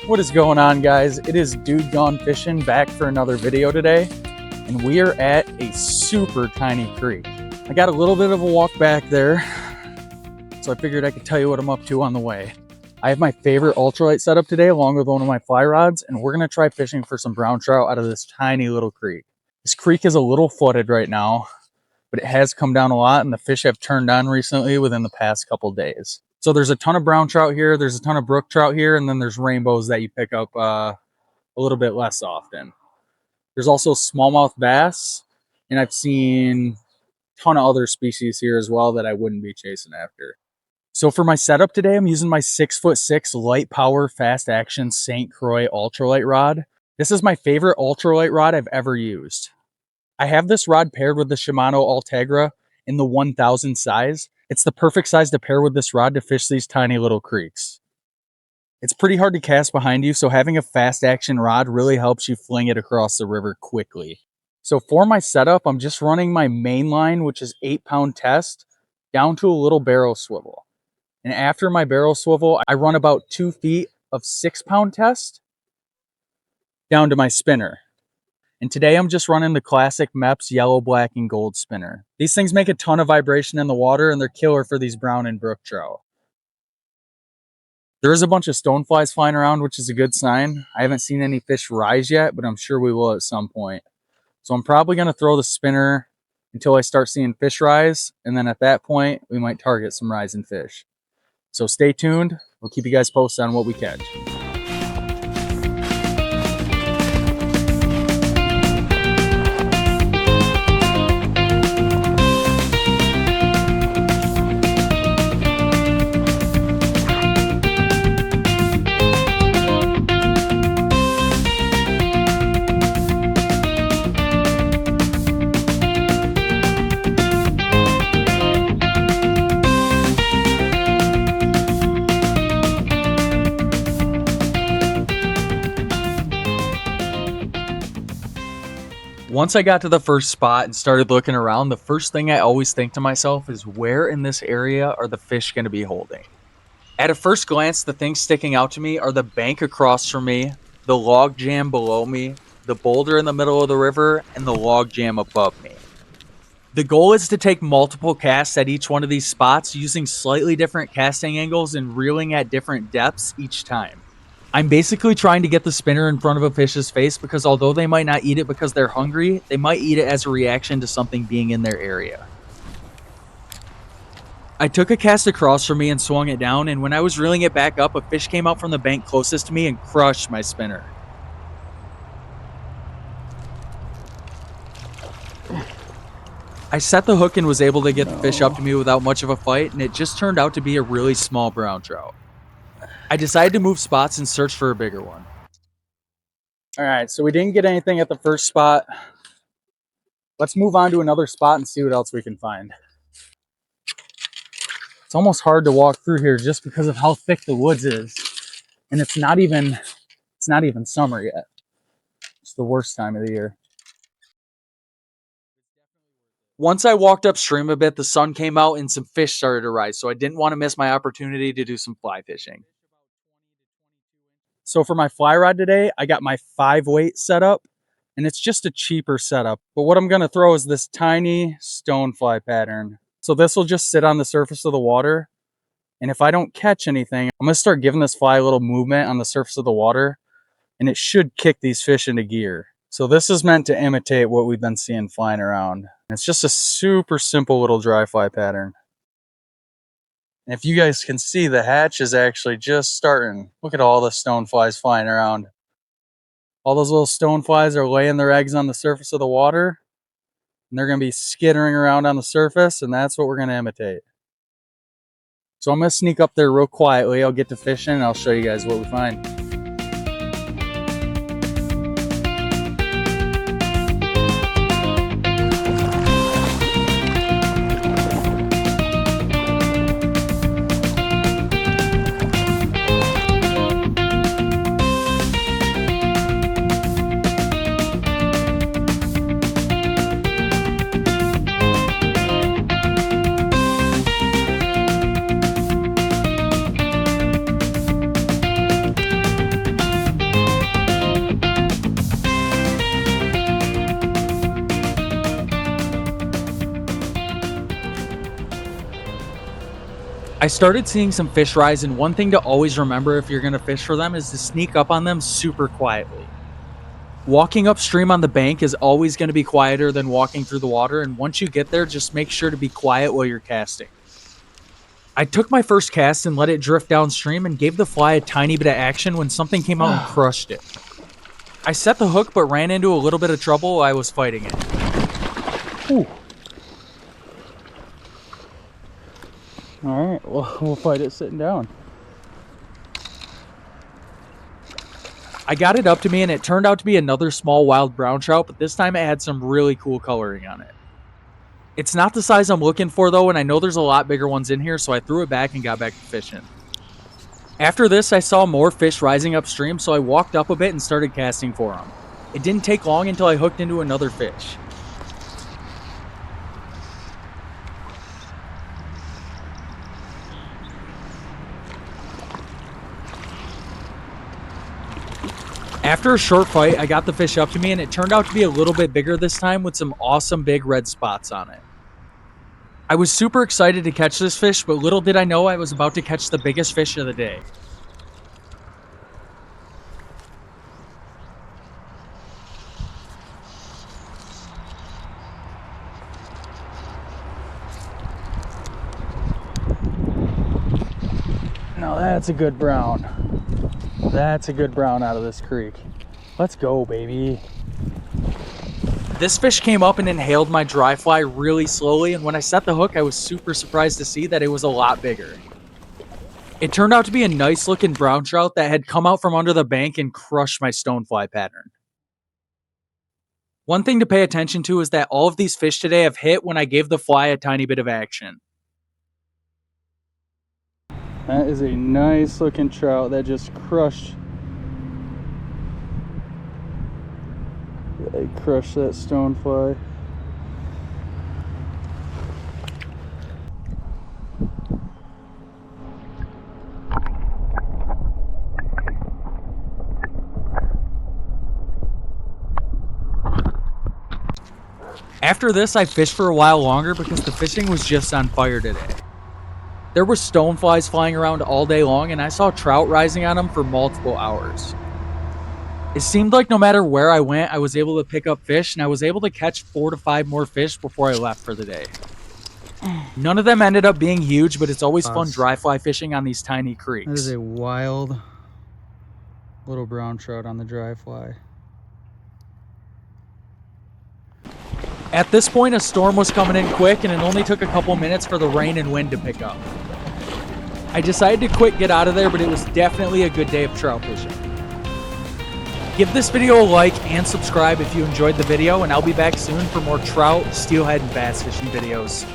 What is going on, guys? It is Dude Gone Fishing back for another video today, and we are at a super tiny creek. I got a little bit of a walk back there, so I figured I could tell you what I'm up to on the way. I have my favorite ultralight setup today along with one of my fly rods, and we're going to try fishing for some brown trout out of this tiny little creek. This creek is a little flooded right now, but it has come down a lot, and the fish have turned on recently within the past couple days. So there's a ton of brown trout here, there's a ton of brook trout here, and then there's rainbows that you pick up a little bit less often. There's also smallmouth bass, and I've seen a ton of other species here as well that I wouldn't be chasing after. So for my setup today, I'm using my 6'6" light power fast action St. Croix ultralight rod. This is my favorite ultralight rod I've ever used. I have this rod paired with the Shimano Ultegra in the 1000 size. It's the perfect size to pair with this rod to fish these tiny little creeks. It's pretty hard to cast behind you, so having a fast action rod really helps you fling it across the river quickly. So for my setup, I'm just running my main line, which is 8-pound test, down to a little barrel swivel. And after my barrel swivel, I run about 2 feet of 6-pound test down to my spinner. And today I'm just running the classic Mepps yellow, black, and gold spinner. These things make a ton of vibration in the water, and they're killer for these brown and brook trout. There is a bunch of stoneflies flying around, which is a good sign. I haven't seen any fish rise yet, but I'm sure we will at some point. So I'm probably going to throw the spinner until I start seeing fish rise, and then at that point, we might target some rising fish. So stay tuned. We'll keep you guys posted on what we catch. Once I got to the first spot and started looking around, the first thing I always think to myself is, where in this area are the fish going to be holding? At a first glance, the things sticking out to me are the bank across from me, the log jam below me, the boulder in the middle of the river, and the log jam above me. The goal is to take multiple casts at each one of these spots using slightly different casting angles and reeling at different depths each time. I'm basically trying to get the spinner in front of a fish's face because although they might not eat it because they're hungry, they might eat it as a reaction to something being in their area. I took a cast across from me and swung it down, and when I was reeling it back up, a fish came out from the bank closest to me and crushed my spinner. I set the hook and was able to get the fish up to me without much of a fight, and it just turned out to be a really small brown trout. I decided to move spots and search for a bigger one. All right, so we didn't get anything at the first spot. Let's move on to another spot and see what else we can find. It's almost hard to walk through here just because of how thick the woods is. And it's not even summer yet. It's the worst time of the year. Once I walked upstream a bit, the sun came out and some fish started to rise, so I didn't want to miss my opportunity to do some fly fishing. So for my fly rod today, I got my 5-weight setup, and it's just a cheaper setup. But what I'm going to throw is this tiny stonefly pattern. So this will just sit on the surface of the water, and if I don't catch anything, I'm going to start giving this fly a little movement on the surface of the water, and it should kick these fish into gear. So this is meant to imitate what we've been seeing flying around. It's just a super simple little dry fly pattern. And if you guys can see, the hatch is actually just starting. Look at all the stoneflies flying around. All those little stoneflies are laying their eggs on the surface of the water, and they're going to be skittering around on the surface, and that's what we're going to imitate. So I'm going to sneak up there real quietly. I'll get to fishing, and I'll show you guys what we find. I started seeing some fish rise, and one thing to always remember if you're going to fish for them is to sneak up on them super quietly. Walking upstream on the bank is always going to be quieter than walking through the water, and once you get there, just make sure to be quiet while you're casting. I took my first cast and let it drift downstream and gave the fly a tiny bit of action when something came out and crushed it. I set the hook but ran into a little bit of trouble while I was fighting it. Ooh. Alright, well, we'll fight it sitting down. I got it up to me and it turned out to be another small wild brown trout, but this time it had some really cool coloring on it. It's not the size I'm looking for though, and I know there's a lot bigger ones in here, so I threw it back and got back to fishing. After this, I saw more fish rising upstream, so I walked up a bit and started casting for them. It didn't take long until I hooked into another fish. After a short fight, I got the fish up to me and it turned out to be a little bit bigger this time with some awesome big red spots on it. I was super excited to catch this fish, but little did I know I was about to catch the biggest fish of the day. Now that's a good brown. That's a good brown out of this creek. Let's go, baby. This fish came up and inhaled my dry fly really slowly, and when I set the hook, I was super surprised to see that it was a lot bigger. It turned out to be a nice looking brown trout that had come out from under the bank and crushed my stonefly pattern. One thing to pay attention to is that all of these fish today have hit when I gave the fly a tiny bit of action. That is a nice looking trout that just crushed. They crushed that stonefly. After this, I fished for a while longer because the fishing was just on fire today. There were stoneflies flying around all day long, and I saw trout rising on them for multiple hours. It seemed like no matter where I went, I was able to pick up fish, and I was able to catch 4 to 5 more fish before I left for the day. None of them ended up being huge, but it's always fun dry fly fishing on these tiny creeks. That is a wild little brown trout on the dry fly. At this point, a storm was coming in quick, and it only took a couple minutes for the rain and wind to pick up. I decided to quit, get out of there, but it was definitely a good day of trout fishing. Give this video a like and subscribe if you enjoyed the video, and I'll be back soon for more trout, steelhead, and bass fishing videos.